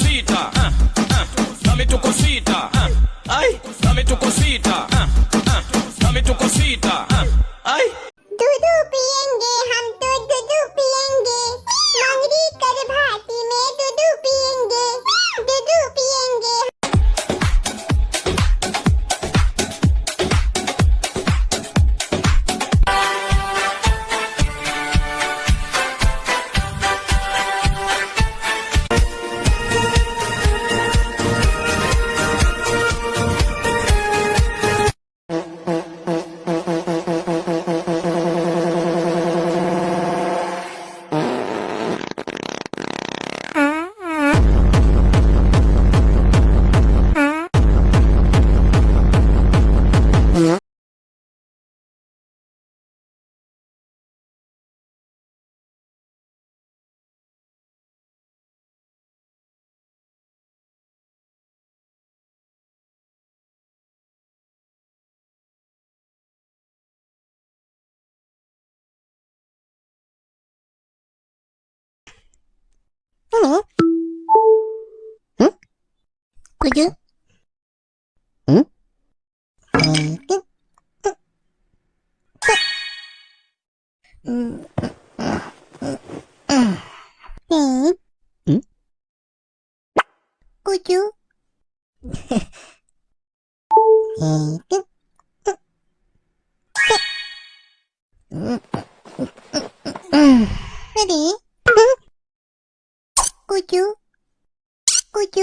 cosita, dame tu cosita, ay, dame tu cosita, dame tu cosita, ay. दूधू पियेंगे हम तो दूधू पियेंगे मंगरी कर भाती में दूधू पियेंगे दूधू पियेंगे कुछ कुछ अरे कुछ कुछ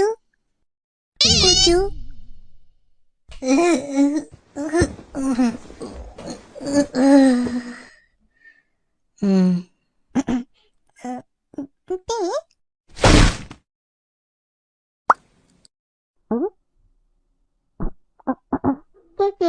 कुछ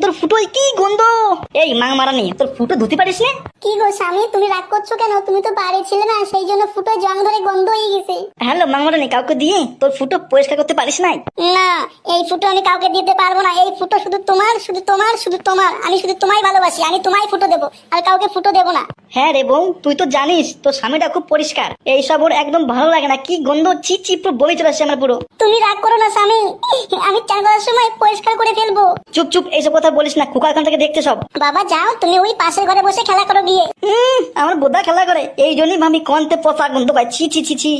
তোর ফুটো কি গন্ধ। এই মাং মারানি, তোর ফুটো ধুতে পারিস না? কি গো স্বামী তুমি রাগ করছো কেন? তুমি তো বাড়ি ছিলে না, সেই জন্য ফুটো জং ধরে গন্ধ হয়ে গেছে। হ্যালো মাং মারানি, কাউকে দিয়ে তোর ফুটো পরিষ্কার করতে পারিস নাই? না, এই ফুটো আমি কাউকে দিতে পারবো না। এই ফুটো শুধু তোমার, শুধু তোমার, শুধু তোমার। আমি শুধু তোমায় ভালোবাসি, আমি তোমায় ফুটো দেবো, আর কাউকে ফুটো দেবো না। হ্যাঁ রে বউ, তুই তো জানিস তোর স্বামীটা খুব পরিষ্কার, এইসব ওর একদম ভালো লাগে না। কি গন্ধ, ছি ছি, পুরো বই চলে আসছে আমার পুরো। তুমি রাগ করো না স্বামী, আমি চান করার সময় পরিষ্কার করে ফেলবো। চুপ চুপ, এইসব কথা বলিস না, খোকা এখান থেকে দেখতে সব। বাবা যাও, তুমি ওই পাশের ঘরে বসে খেলা করো গিয়ে। আমার বোধা খেলা করে, এই জন্যই আমি কন্তে পচা গন্ধ পাই, ছি ছি ছি ছি।